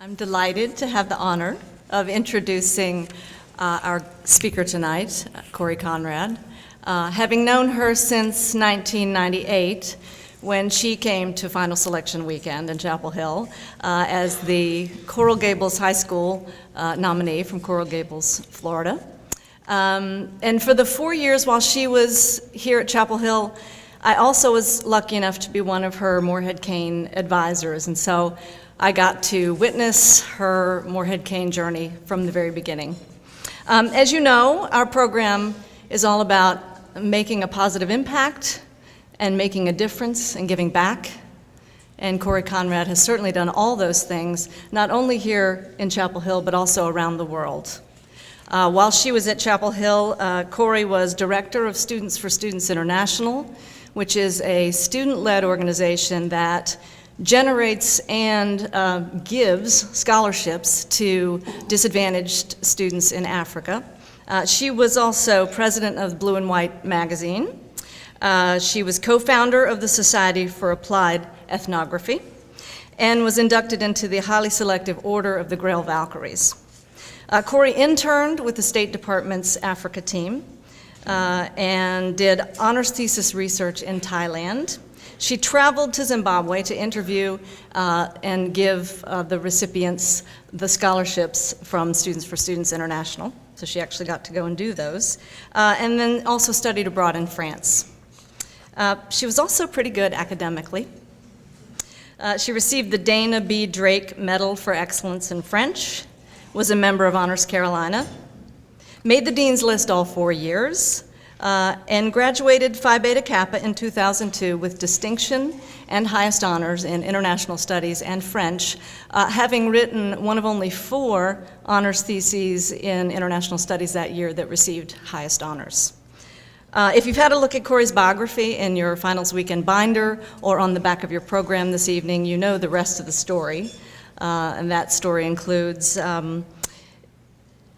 I'm delighted to have the honor of introducing our speaker tonight, Corrie Conrad. Having known her since 1998, when she came to final selection weekend in Chapel Hill as the Coral Gables High School nominee from Coral Gables, Florida. And for the 4 years while she was here at Chapel Hill, I also was lucky enough to be one of her Morehead-Cain advisors, and so I got to witness her Morehead-Cain journey from the very beginning. As you know, our program is all about making a positive impact and making a difference and giving back. And Corrie Conrad has certainly done all those things, not only here in Chapel Hill, but also around the world. While she was at Chapel Hill, Corrie was director of Students for Students International, which is a student-led organization that generates and gives scholarships to disadvantaged students in Africa. She was also president of Blue and White magazine. She was co-founder of the Society for Applied Ethnography and was inducted into the highly selective Order of the Grail Valkyries. Corrie interned with the State Department's Africa team and did honors thesis research in Thailand. She traveled to Zimbabwe to interview and give the recipients the scholarships from Students for Students International. So she actually got to go and do those. And then also studied abroad in France. She was also pretty good academically. She received the Dana B. Drake Medal for Excellence in French, was a member of Honors Carolina, made the Dean's List all 4 years, and graduated Phi Beta Kappa in 2002 with distinction and highest honors in international studies and French, having written one of only 4 honors theses in international studies that year that received highest honors. If you've had a look at Corrie's biography in your finals weekend binder or on the back of your program this evening, you know the rest of the story. And that story includes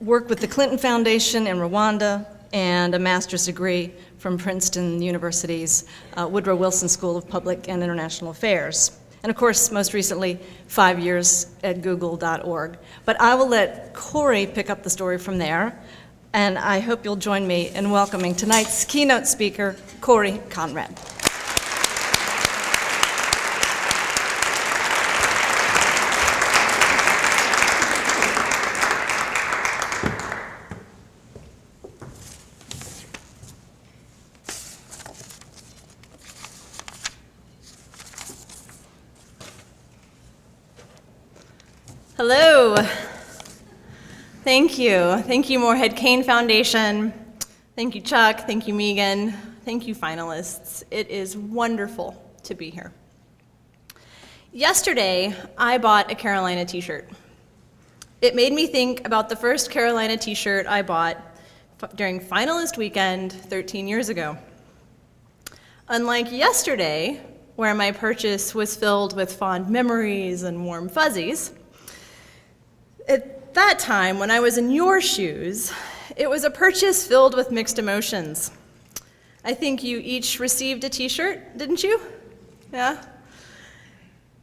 work with the Clinton Foundation in Rwanda and a master's degree from Princeton University's Woodrow Wilson School of Public and International Affairs. And of course, most recently, 5 years at google.org. But I will let Corrie pick up the story from there, and I hope you'll join me in welcoming tonight's keynote speaker, Corrie Conrad. Hello. Thank you. Thank you, Morehead-Cain Foundation. Thank you, Chuck. Thank you, Megan. Thank you, finalists. It is wonderful to be here. Yesterday, I bought a Carolina t-shirt. It made me think about the first Carolina t-shirt I bought during finalist weekend 13 years ago. Unlike yesterday, where my purchase was filled with fond memories and warm fuzzies, at that time, when I was in your shoes, it was a purchase filled with mixed emotions. I think you each received a t-shirt, didn't you? Yeah?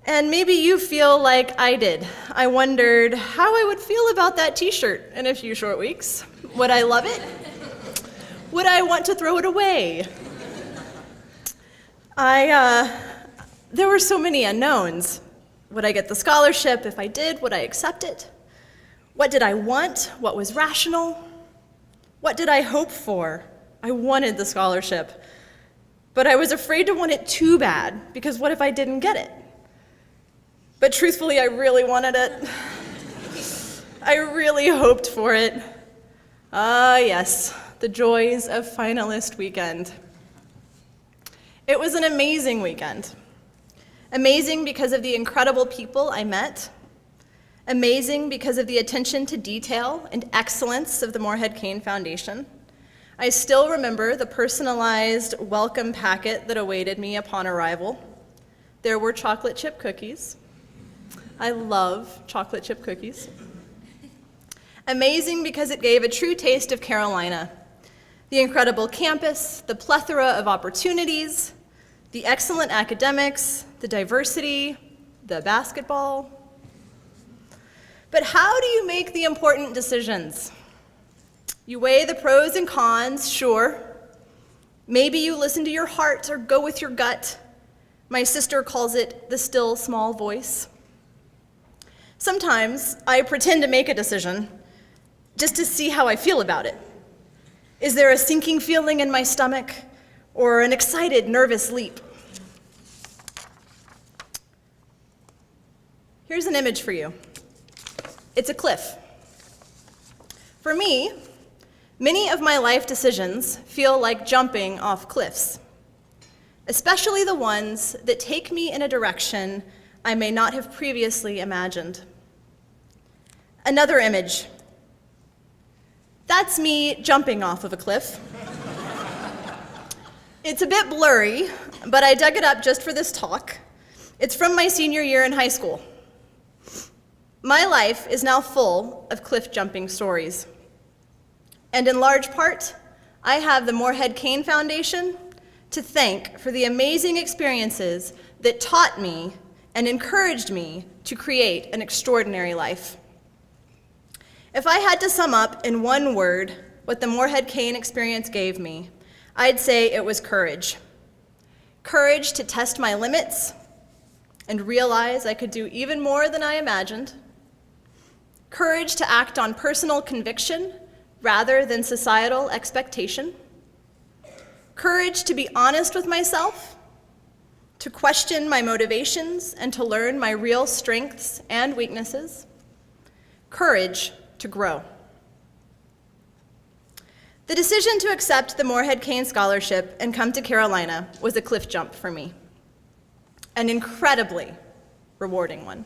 And maybe you feel like I did. I wondered how I would feel about that t-shirt in a few short weeks. Would I love it? Would I want to throw it away? There were so many unknowns. Would I get the scholarship? If I did, would I accept it? What did I want? What was rational? What did I hope for? I wanted the scholarship, but I was afraid to want it too bad, because what if I didn't get it? But truthfully, I really wanted it. I really hoped for it. Ah, yes, the joys of finalist weekend. It was an amazing weekend. Amazing because of the incredible people I met. Amazing because of the attention to detail and excellence of the Morehead-Cain Foundation. I still remember the personalized welcome packet that awaited me upon arrival. There were chocolate chip cookies. I love chocolate chip cookies. Amazing because it gave a true taste of Carolina. The incredible campus, the plethora of opportunities, the excellent academics, the diversity, the basketball. But how do you make the important decisions? You weigh the pros and cons, sure. Maybe you listen to your heart or go with your gut. My sister calls it the still small voice. Sometimes I pretend to make a decision just to see how I feel about it. Is there a sinking feeling in my stomach or an excited, nervous leap? Here's an image for you. It's a cliff. For me, many of my life decisions feel like jumping off cliffs, especially the ones that take me in a direction I may not have previously imagined. Another image. That's me jumping off of a cliff. It's a bit blurry, but I dug it up just for this talk. It's from my senior year in high school. My life is now full of cliff jumping stories. And in large part, I have the Morehead-Cain Foundation to thank for the amazing experiences that taught me and encouraged me to create an extraordinary life. If I had to sum up in one word what the Morehead-Cain experience gave me, I'd say it was courage. Courage to test my limits and realize I could do even more than I imagined. Courage to act on personal conviction rather than societal expectation. Courage to be honest with myself, to question my motivations and to learn my real strengths and weaknesses. Courage to grow. The decision to accept the Morehead-Cain Scholarship and come to Carolina was a cliff jump for me, an incredibly rewarding one.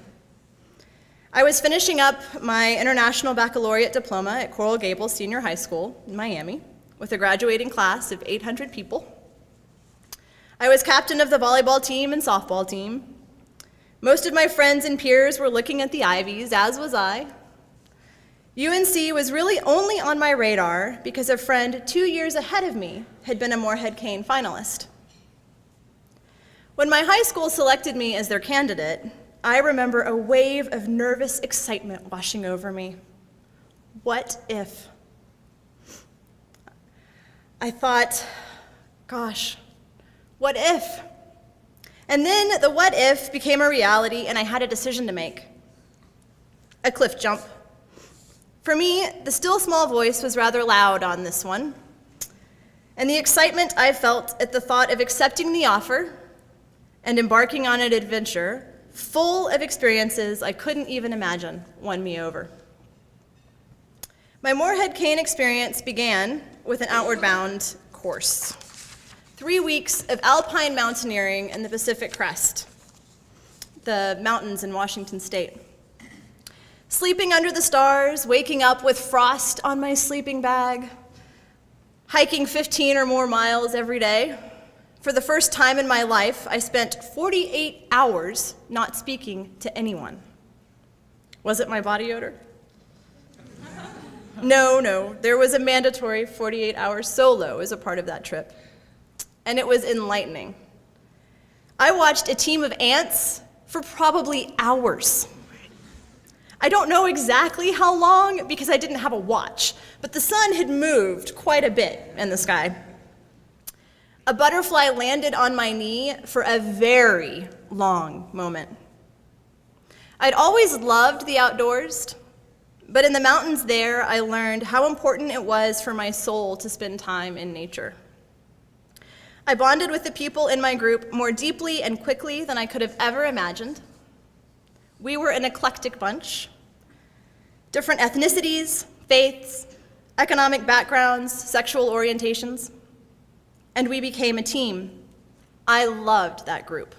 I was finishing up my International Baccalaureate diploma at Coral Gables Senior High School in Miami with a graduating class of 800 people. I was captain of the volleyball team and softball team. Most of my friends and peers were looking at the Ivies, as was I. UNC was really only on my radar because a friend 2 years ahead of me had been a Morehead-Cain finalist. When my high school selected me as their candidate, I remember a wave of nervous excitement washing over me. What if? I thought, gosh, what if? And then the what if became a reality and I had a decision to make. A cliff jump. For me, the still small voice was rather loud on this one. And the excitement I felt at the thought of accepting the offer and embarking on an adventure full of experiences I couldn't even imagine won me over. My Morehead-Cain experience began with an outward bound course. 3 weeks of alpine mountaineering in the Pacific Crest, the mountains in Washington State. Sleeping under the stars, waking up with frost on my sleeping bag, hiking 15 or more miles every day. For the first time in my life, I spent 48 hours not speaking to anyone. Was it my body odor? No, there was a mandatory 48-hour solo as a part of that trip, and it was enlightening. I watched a team of ants for probably hours. I don't know exactly how long because I didn't have a watch, but the sun had moved quite a bit in the sky. A butterfly landed on my knee for a very long moment. I'd always loved the outdoors, but in the mountains there, I learned how important it was for my soul to spend time in nature. I bonded with the people in my group more deeply and quickly than I could have ever imagined. We were an eclectic bunch, different ethnicities, faiths, economic backgrounds, sexual orientations, and we became a team. I loved that group.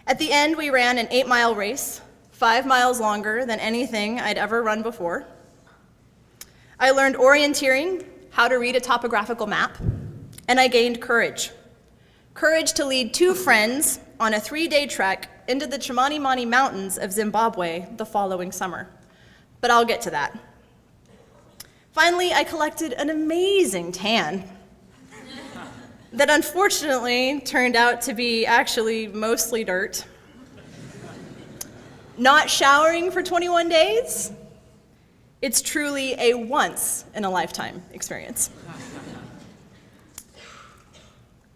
At the end, we ran an 8-mile race, 5 miles longer than anything I'd ever run before. I learned orienteering, how to read a topographical map, and I gained courage. Courage to lead 2 friends on a 3-day trek into the Chimanimani Mountains of Zimbabwe the following summer. But I'll get to that. Finally, I collected an amazing tan that unfortunately turned out to be actually mostly dirt. not showering for 21 days, it's truly a once-in-a-lifetime experience.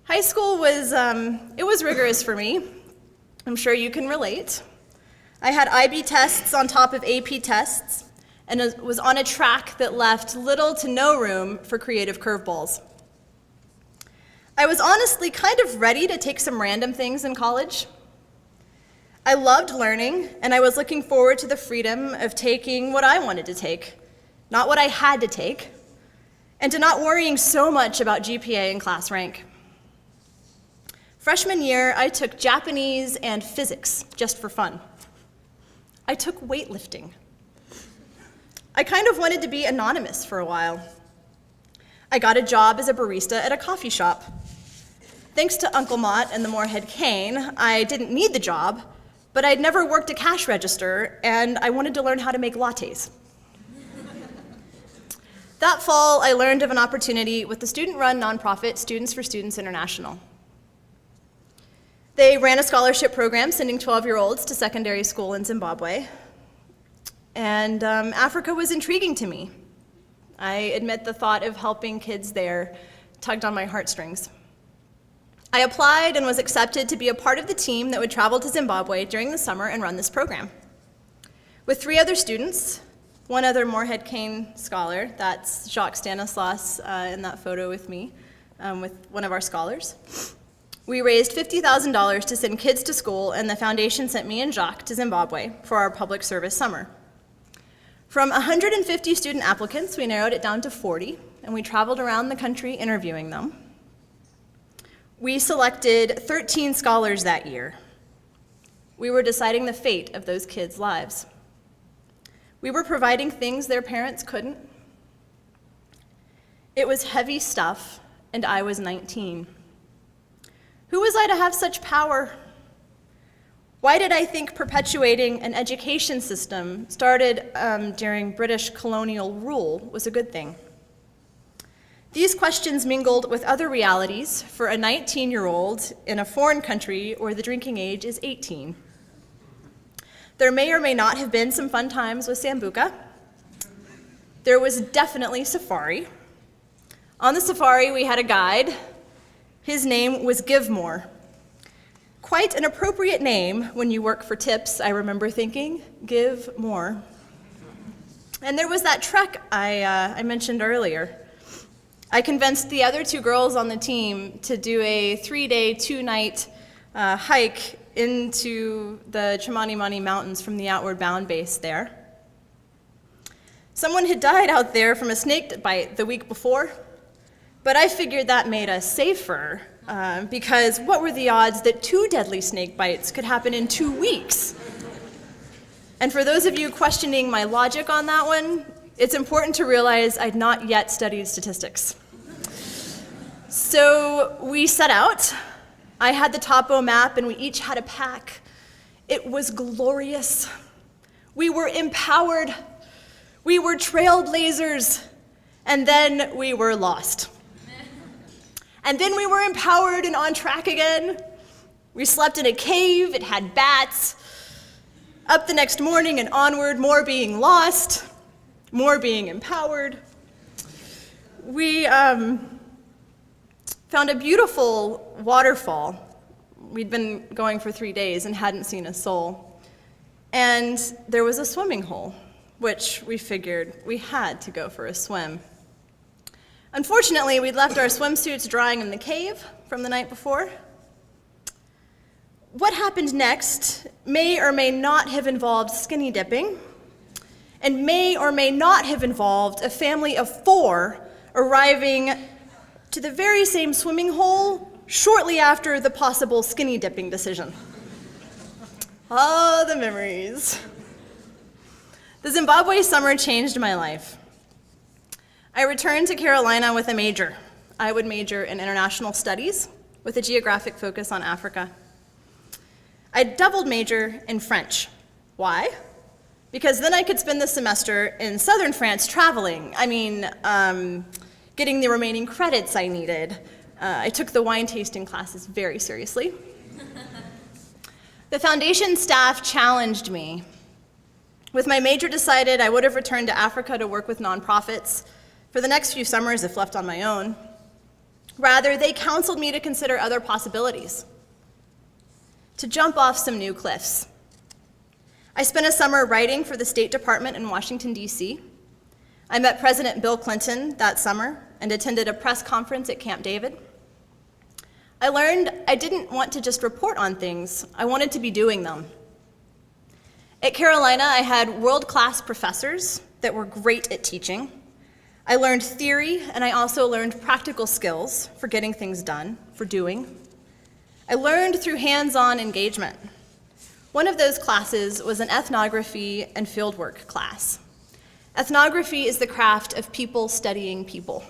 High school was rigorous for me. I'm sure you can relate. I had IB tests on top of AP tests, and was on a track that left little to no room for creative curveballs. I was honestly kind of ready to take some random things in college. I loved learning, and I was looking forward to the freedom of taking what I wanted to take, not what I had to take, and to not worrying so much about GPA and class rank. Freshman year, I took Japanese and physics just for fun. I took weightlifting. I kind of wanted to be anonymous for a while. I got a job as a barista at a coffee shop. Thanks to Uncle Mott and the Morehead-Cain, I didn't need the job, but I'd never worked a cash register, and I wanted to learn how to make lattes. That fall, I learned of an opportunity with the student-run nonprofit Students for Students International. They ran a scholarship program sending 12-year-olds to secondary school in Zimbabwe, and Africa was intriguing to me. I admit the thought of helping kids there tugged on my heartstrings. I applied and was accepted to be a part of the team that would travel to Zimbabwe during the summer and run this program. With 3 other students, one other Morehead-Cain scholar, that's Jacques Stanislaus in that photo with me, with one of our scholars. We raised $50,000 to send kids to school, and the foundation sent me and Jacques to Zimbabwe for our public service summer. From 150 student applicants, we narrowed it down to 40, and we traveled around the country interviewing them. We selected 13 scholars that year. We were deciding the fate of those kids' lives. We were providing things their parents couldn't. It was heavy stuff, and I was 19. Who was I to have such power? Why did I think perpetuating an education system started during British colonial rule was a good thing? These questions mingled with other realities for a 19-year-old in a foreign country where the drinking age is 18. There may or may not have been some fun times with Sambuca. There was definitely safari. On the safari, we had a guide. His name was Givemore. Quite an appropriate name when you work for tips, I remember thinking, give more. And there was that trek I mentioned earlier. I convinced the other 2 girls on the team to do a 3-day, 2-night hike into the Chimanimani Mountains from the Outward Bound base there. Someone had died out there from a snake bite the week before, but I figured that made us safer because what were the odds that 2 deadly snake bites could happen in 2 weeks? And for those of you questioning my logic on that one, it's important to realize I'd not yet studied statistics. So we set out. I had the topo map, and we each had a pack. It was glorious. We were empowered. We were trailblazers. And then we were lost. And then we were empowered and on track again. We slept in a cave. It had bats. Up the next morning and onward, more being lost, more being empowered. We found a beautiful waterfall. We'd been going for 3 days and hadn't seen a soul. And there was a swimming hole, which we figured we had to go for a swim. Unfortunately, we'd left our swimsuits drying in the cave from the night before. What happened next may or may not have involved skinny dipping, and may or may not have involved a family of 4 arriving to the very same swimming hole shortly after the possible skinny dipping decision. Ah, the memories. The Zimbabwe summer changed my life. I returned to Carolina with a major. I would major in international studies with a geographic focus on Africa. I doubled major in French. Why? Because then I could spend the semester in southern France traveling. Getting the remaining credits I needed. I took the wine tasting classes very seriously. The foundation staff challenged me. With my major decided, I would have returned to Africa to work with nonprofits for the next few summers if left on my own. Rather, they counseled me to consider other possibilities, to jump off some new cliffs. I spent a summer writing for the State Department in Washington, D.C. I met President Bill Clinton that summer and attended a press conference at Camp David. I learned I didn't want to just report on things, I wanted to be doing them. At Carolina, I had world-class professors that were great at teaching. I learned theory, and I also learned practical skills for getting things done, for doing. I learned through hands-on engagement. One of those classes was an ethnography and fieldwork class. Ethnography is the craft of people studying people.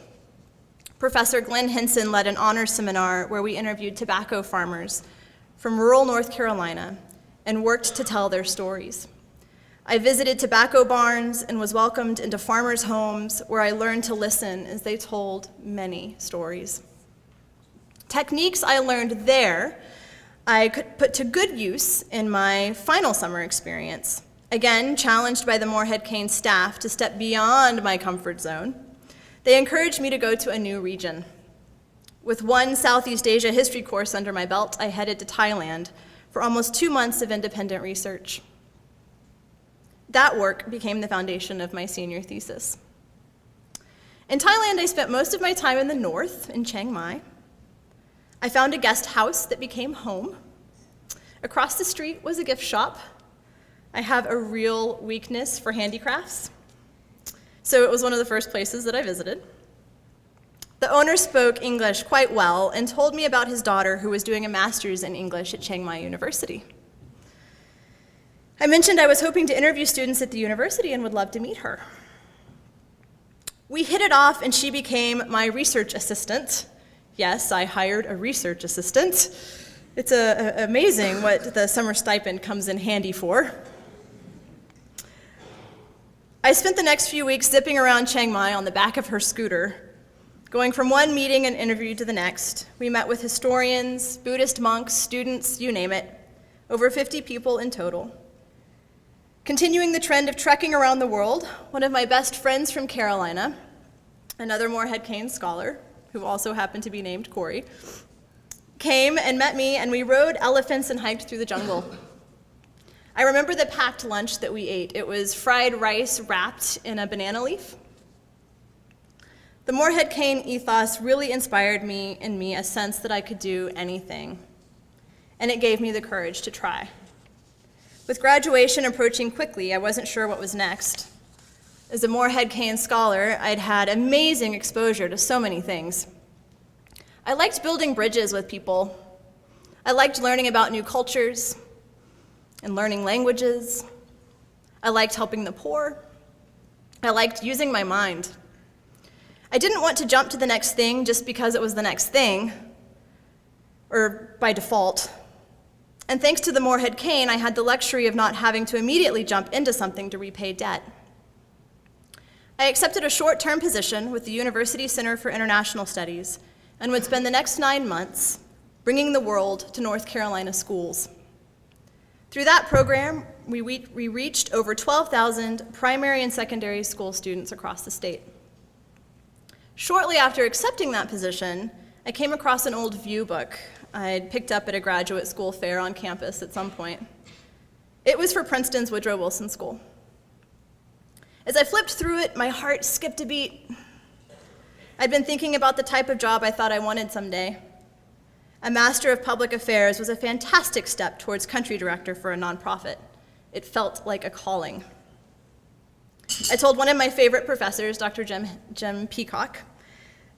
Professor Glenn Henson led an honors seminar where we interviewed tobacco farmers from rural North Carolina and worked to tell their stories. I visited tobacco barns and was welcomed into farmers' homes where I learned to listen as they told many stories. Techniques I learned there, I could put to good use in my final summer experience. Again, challenged by the Morehead-Cain staff to step beyond my comfort zone, they encouraged me to go to a new region. With one Southeast Asia history course under my belt, I headed to Thailand for almost 2 months of independent research. That work became the foundation of my senior thesis. In Thailand, I spent most of my time in the north, in Chiang Mai. I found a guest house that became home. Across the street was a gift shop. I have a real weakness for handicrafts, so it was one of the first places that I visited. The owner spoke English quite well and told me about his daughter who was doing a master's in English at Chiang Mai University. I mentioned I was hoping to interview students at the university and would love to meet her. We hit it off and she became my research assistant. Yes, I hired a research assistant. It's amazing what the summer stipend comes in handy for. I spent the next few weeks zipping around Chiang Mai on the back of her scooter, going from one meeting and interview to the next. We met with historians, Buddhist monks, students, you name it, over 50 people in total. Continuing the trend of trekking around the world, one of my best friends from Carolina, another Morehead-Cain scholar, who also happened to be named Corrie, came and met me, and we rode elephants and hiked through the jungle. I remember the packed lunch that we ate. It was fried rice wrapped in a banana leaf. The Morehead-Cain ethos really inspired me a sense that I could do anything, and it gave me the courage to try. With graduation approaching quickly, I wasn't sure what was next. As a Morehead-Cain scholar, I'd had amazing exposure to so many things. I liked building bridges with people. I liked learning about new cultures and learning languages. I liked helping the poor. I liked using my mind. I didn't want to jump to the next thing just because it was the next thing, or by default. And thanks to the Morehead-Cain, I had the luxury of not having to immediately jump into something to repay debt. I accepted a short-term position with the University Center for International Studies and would spend the next 9 months bringing the world to North Carolina schools. Through that program, we reached over 12,000 primary and secondary school students across the state. Shortly after accepting that position, I came across an old View book I'd picked up at a graduate school fair on campus at some point. It was for Princeton's Woodrow Wilson School. As I flipped through it, my heart skipped a beat. I'd been thinking about the type of job I thought I wanted someday. A Master of Public Affairs was a fantastic step towards country director for a nonprofit. It felt like a calling. I told one of my favorite professors, Dr. Jim Peacock,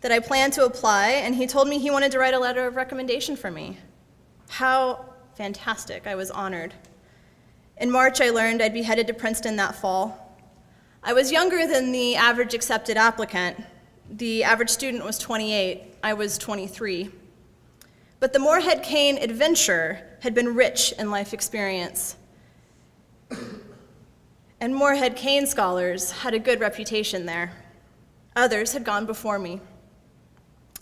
that I planned to apply, and he told me he wanted to write a letter of recommendation for me. How fantastic, I was honored. In March, I learned I'd be headed to Princeton that fall. I was younger than the average accepted applicant. The average student was 28, I was 23. But the Morehead-Cain adventure had been rich in life experience. And Morehead-Cain scholars had a good reputation there. Others had gone before me.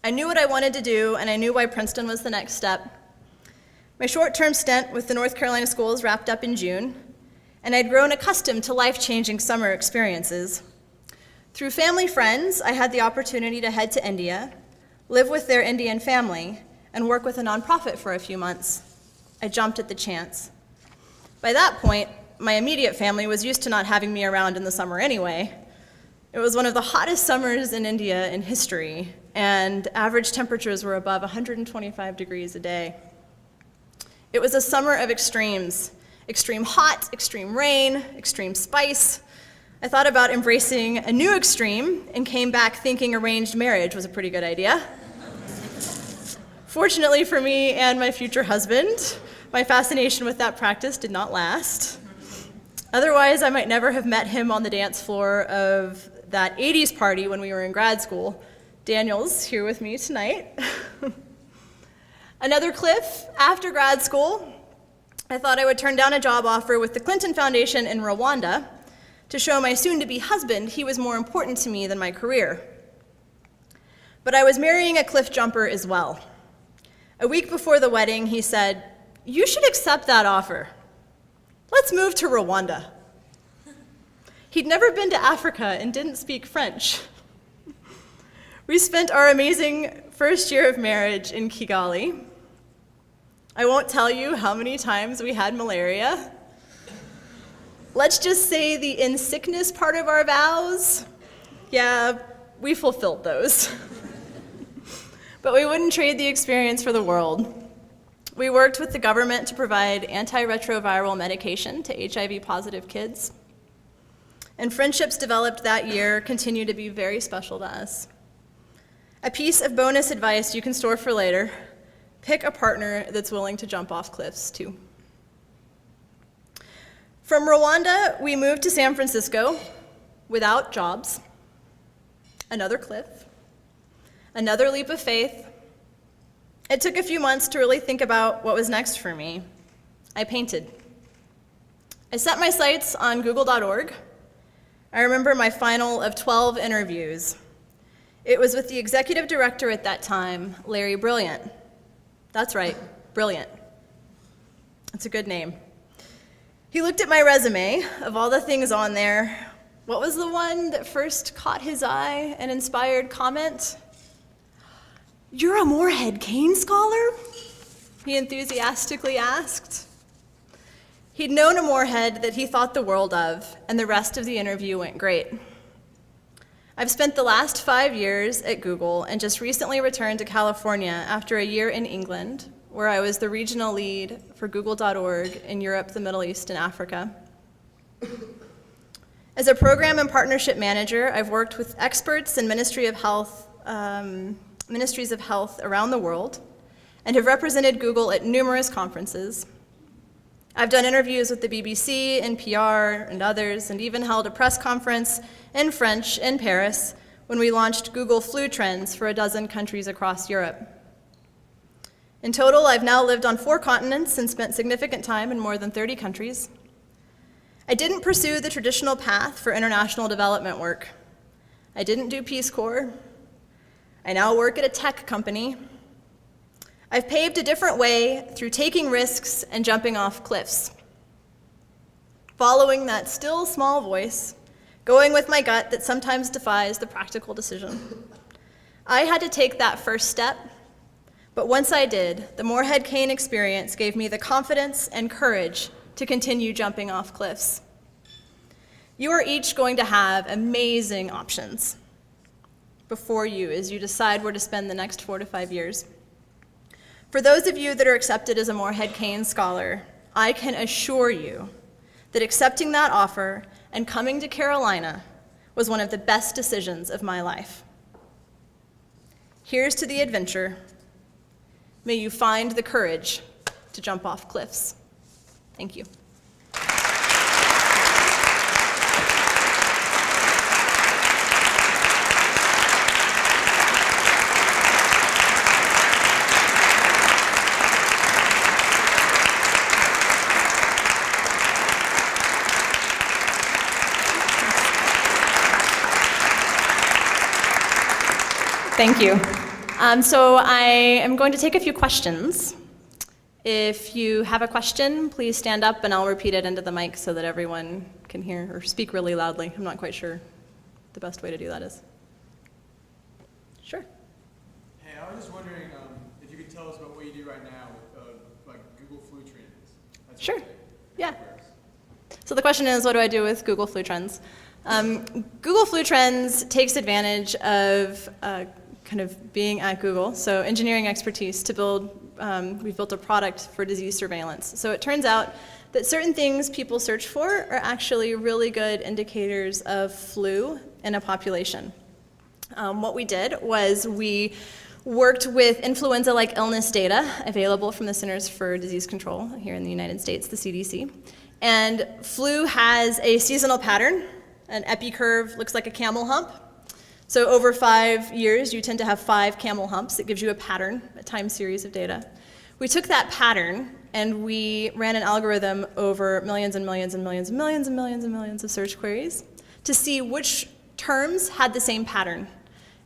I knew what I wanted to do, and I knew why Princeton was the next step. My short-term stint with the North Carolina schools wrapped up in June, and I'd grown accustomed to life-changing summer experiences. Through family friends, I had the opportunity to head to India, live with their Indian family, and work with a nonprofit for a few months. I jumped at the chance. By that point, my immediate family was used to not having me around in the summer anyway. It was one of the hottest summers in India in history, and average temperatures were above 125 degrees a day. It was a summer of extremes: extreme hot, extreme rain, extreme spice. I thought about embracing a new extreme and came back thinking arranged marriage was a pretty good idea. Fortunately for me and my future husband, my fascination with that practice did not last. Otherwise, I might never have met him on the dance floor of that 80s party when we were in grad school. Daniel's here with me tonight. Another cliff: after grad school, I thought I would turn down a job offer with the Clinton Foundation in Rwanda to show my soon-to-be husband he was more important to me than my career. But I was marrying a cliff jumper as well. A week before the wedding, he said, "You should accept that offer. Let's move to Rwanda." He'd never been to Africa and didn't speak French. We spent our amazing first year of marriage in Kigali. I won't tell you how many times we had malaria. Let's just say the in sickness part of our vows, yeah, we fulfilled those. But we wouldn't trade the experience for the world. We worked with the government to provide antiretroviral medication to HIV-positive kids. And friendships developed that year continue to be very special to us. A piece of bonus advice you can store for later: pick a partner that's willing to jump off cliffs too. From Rwanda, we moved to San Francisco without jobs. Another cliff. Another leap of faith. It took a few months to really think about what was next for me. I painted. I set my sights on google.org. I remember my final of 12 interviews. It was with the executive director at that time, Larry Brilliant. That's right, Brilliant. It's a good name. He looked at my resume. Of all the things on there, what was the one that first caught his eye and inspired comment? "You're a Morehead-Cain scholar?" he enthusiastically asked. He'd known a Morehead that he thought the world of, and the rest of the interview went great. I've spent the last 5 years at Google and just recently returned to California after a year in England, where I was the regional lead for google.org in Europe, the Middle East, and Africa. As a program and partnership manager, I've worked with experts in ministries of health around the world and have represented Google at numerous conferences. I've done interviews with the BBC, NPR, and others, and even held a press conference in French in Paris when we launched Google Flu Trends for a dozen countries across Europe. In total, I've now lived on 4 continents and spent significant time in more than 30 countries. I didn't pursue the traditional path for international development work. I didn't do Peace Corps. I now work at a tech company. I've paved a different way through taking risks and jumping off cliffs, following that still small voice, going with my gut that sometimes defies the practical decision. I had to take that first step, but once I did, the Morehead-Cain experience gave me the confidence and courage to continue jumping off cliffs. You are each going to have amazing options before you as you decide where to spend the next 4 to 5 years. For those of you that are accepted as a Morehead-Cain scholar, I can assure you that accepting that offer and coming to Carolina was one of the best decisions of my life. Here's to the adventure. May you find the courage to jump off cliffs. Thank you. Thank you. So I am going to take a few questions. If you have a question, please stand up and I'll repeat it into the mic so that everyone can hear, or speak really loudly. I'm not quite sure the best way to do that is. Sure. Hey, I was just wondering if you could tell us about what you do right now with like Google Flu Trends. That's Sure. what Yeah. So the question is, what do I do with Google Flu Trends? Google Flu Trends takes advantage of kind of being at Google, so engineering expertise to build, we've built a product for disease surveillance. So it turns out that certain things people search for are actually really good indicators of flu in a population. What we did was we worked with influenza-like illness data available from the Centers for Disease Control here in the United States, the CDC. And flu has a seasonal pattern. An epi curve looks like a camel hump. So over 5 years, you tend to have 5 camel humps. It gives you a pattern, a time series of data. We took that pattern and we ran an algorithm over millions and millions and millions and millions and millions and millions of search queries to see which terms had the same pattern.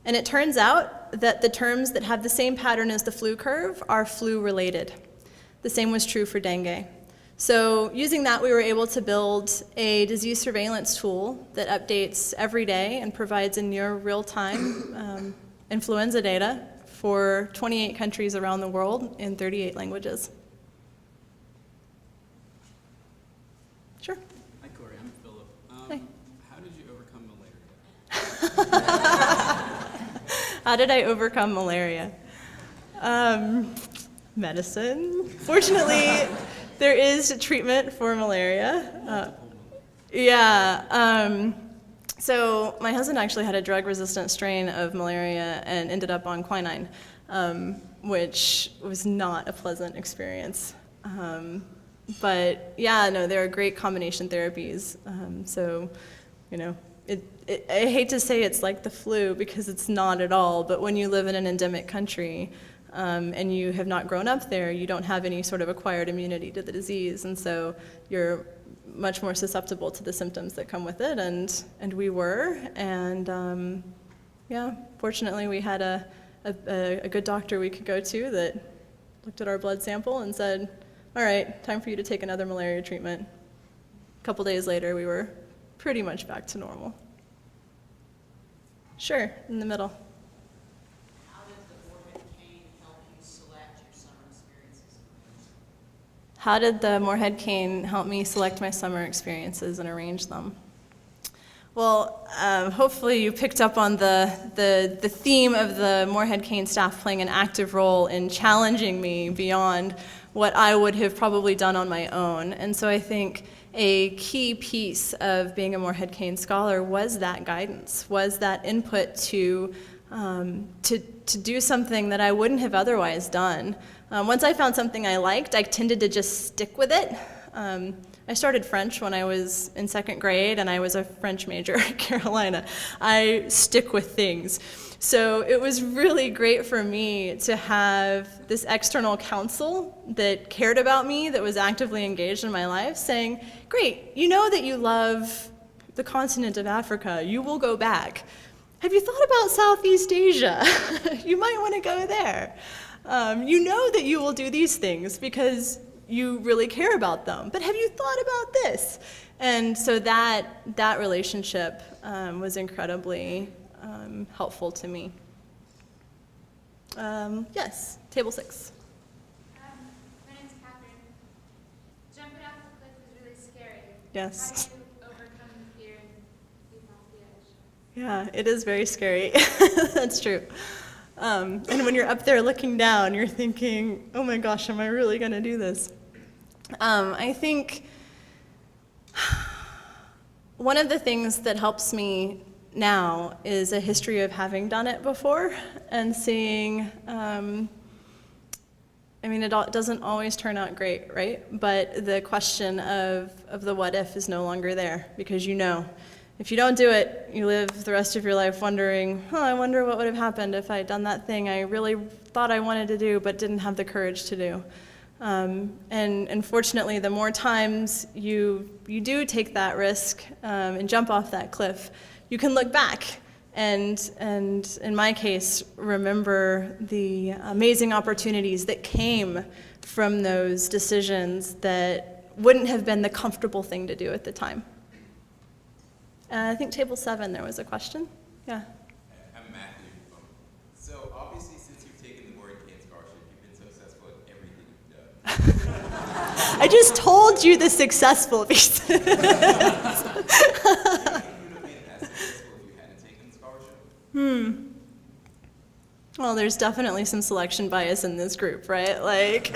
And it turns out that the terms that have the same pattern as the flu curve are flu-related. The same was true for dengue. So using that, we were able to build a disease surveillance tool that updates every day and provides in near real-time influenza data for 28 countries around the world in 38 languages. Sure. Hi, Corrie. I'm Philip. Hi. How did you overcome malaria? How did I overcome malaria? Medicine. Fortunately, there is a treatment for malaria. So my husband actually had a drug-resistant strain of malaria and ended up on quinine, which was not a pleasant experience. But yeah, no, there are great combination therapies. So, you know, I hate to say it's like the flu because it's not at all, but when you live in an endemic country and you have not grown up there, you don't have any sort of acquired immunity to the disease, and so you're much more susceptible to the symptoms that come with it, and we were, and yeah, fortunately we had a good doctor we could go to that looked at our blood sample and said, all right, time for you to take another malaria treatment. A couple days later, we were pretty much back to normal. Sure, in the middle. How did the Morehead-Cain help you select your summer experiences? How did the Morehead-Cain help me select my summer experiences and arrange them? Well, hopefully you picked up on the theme of the Morehead-Cain staff playing an active role in challenging me beyond what I would have probably done on my own. And so I think a key piece of being a Morehead-Cain scholar was that guidance, was that input to do something that I wouldn't have otherwise done. Once I found something I liked, I tended to just stick with it. I started French when I was in 2nd grade, and I was a French major at Carolina. I stick with things. So it was really great for me to have this external counsel that cared about me, that was actively engaged in my life, saying, great, you know that you love the continent of Africa. You will go back. Have you thought about Southeast Asia? You might want to go there. You know that you will do these things because you really care about them, but have you thought about this? And so that relationship was incredibly helpful to me. Yes, table 6. My name's Catherine. Jumping off the cliff is really scary. Yes. How do you overcome the fear and leap off the edge? Yeah, it is very scary. That's true. And when you're up there looking down, you're thinking, oh my gosh, am I really going to do this? I think one of the things that helps me now is a history of having done it before and seeing, it doesn't always turn out great, right? But the question of the what if is no longer there, because you know, if you don't do it, you live the rest of your life wondering, I wonder what would have happened if I had done that thing I really thought I wanted to do but didn't have the courage to do. And fortunately, the more times you do take that risk and jump off that cliff, you can look back and in my case, remember the amazing opportunities that came from those decisions that wouldn't have been the comfortable thing to do at the time. I think table 7, there was a question. Yeah. I'm Matthew. So obviously, since you've taken the Morehead-Cain scholarship, you've been successful at everything you've done. I just told you the successful piece. You would have been as successful if you hadn't taken the scholarship. Well, there's definitely some selection bias in this group, right? Like,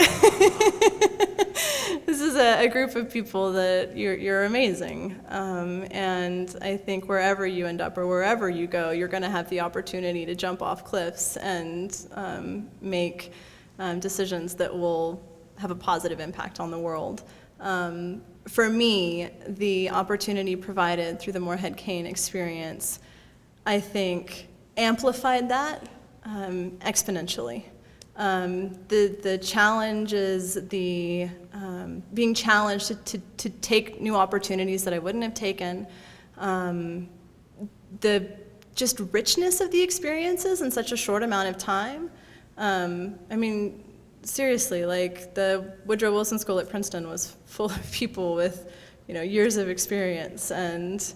this is a group of people that you're amazing. And I think wherever you end up or wherever you go, you're going to have the opportunity to jump off cliffs and make decisions that will have a positive impact on the world. For me, the opportunity provided through the Morehead-Cain experience, I think, amplified that exponentially. The challenge is being challenged to take new opportunities that I wouldn't have taken. The just richness of the experiences in such a short amount of time. I mean, seriously, like the Woodrow Wilson School at Princeton was full of people with, years of experience, and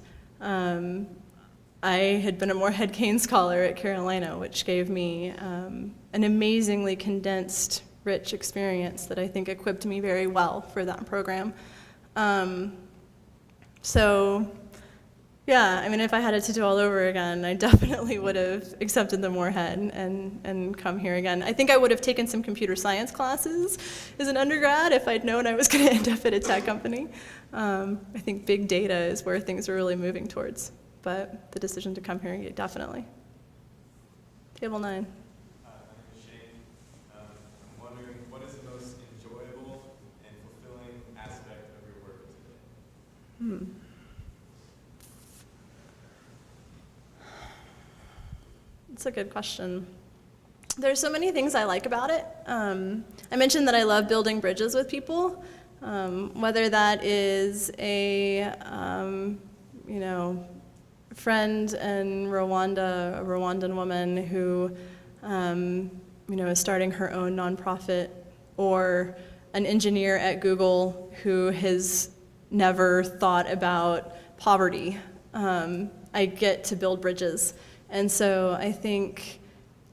I had been a Morehead-Cain scholar at Carolina, which gave me an amazingly condensed, rich experience that I think equipped me very well for that program. So, yeah, I mean, if I had it to do all over again, I definitely would have accepted the Morehead and come here again. I think I would have taken some computer science classes as an undergrad if I'd known I was going to end up at a tech company. I think big data is where things are really moving towards. But the decision to come here, definitely. Table 9. My name is Shane. I'm wondering, what is the most enjoyable and fulfilling aspect of your work today? That's a good question. There's so many things I like about it. I mentioned that I love building bridges with people, whether that is a, friend in Rwanda, a Rwandan woman who, is starting her own nonprofit, or an engineer at Google who has never thought about poverty. I get to build bridges. And so I think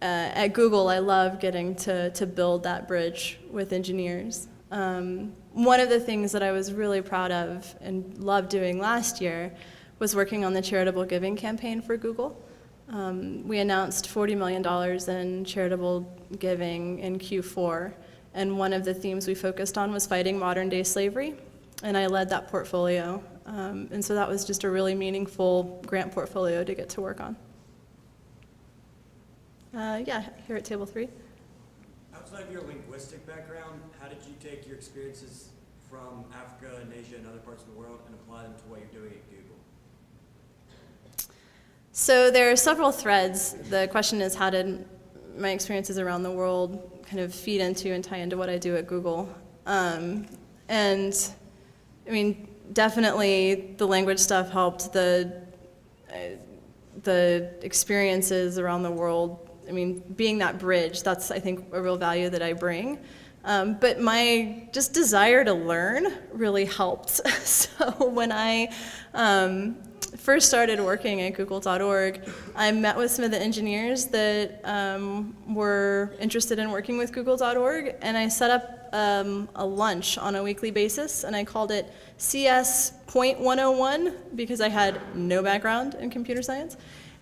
at Google, I love getting to build that bridge with engineers. One of the things that I was really proud of and loved doing last year was working on the charitable giving campaign for Google. We announced $40 million in charitable giving in Q4, and one of the themes we focused on was fighting modern-day slavery, and I led that portfolio. And so that was just a really meaningful grant portfolio to get to work on. Here at table 3. Outside of your linguistic background, how did you take your experiences from Africa and Asia and other parts of the world and apply them to what you're doing at Google? So there are several threads. The question is, how did my experiences around the world kind of feed into and tie into what I do at Google? And I mean, definitely the language stuff helped. The experiences around the world, I mean, being that bridge, that's, I think, a real value that I bring. But my just desire to learn really helped. So when I first started working at Google.org, I met with some of the engineers that were interested in working with Google.org, and I set up a lunch on a weekly basis, and I called it CS.101 because I had no background in computer science.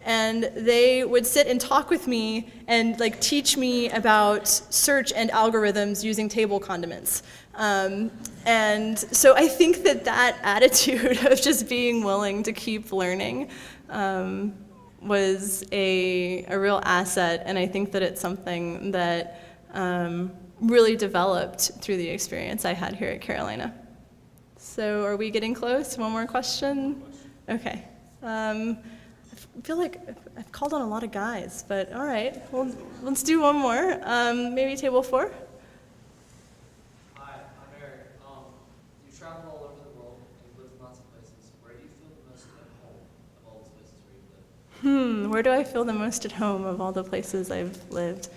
And they would sit and talk with me and teach me about search and algorithms using table condiments. And so I think that attitude of just being willing to keep learning was a real asset, and I think that it's something that really developed through the experience I had here at Carolina. So are we getting close? One more question? Okay. I feel like I've called on a lot of guys, but all right, well, let's do one more. Maybe table 4? Hi, I'm Eric. You travel all over the world and you've lived in lots of places. Where do you feel the most at home of all the places where you've lived? Where do I feel the most at home of all the places I've lived?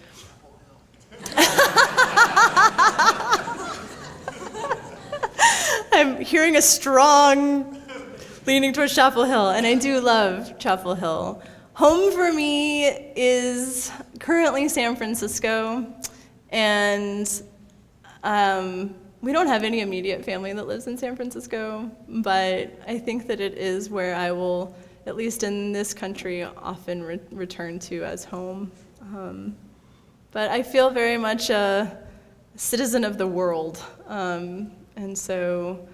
I'm hearing a strong leaning towards Chapel Hill, and I do love Chapel Hill. Home for me is currently San Francisco, and we don't have any immediate family that lives in San Francisco, but I think that it is where I will, at least in this country, often return to as home. But I feel very much a citizen of the world, and so,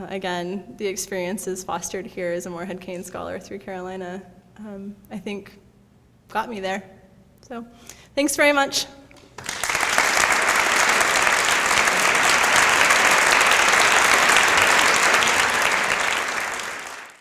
again, the experiences fostered here as a Morehead-Cain Scholar through Carolina, I think got me there. So, thanks very much.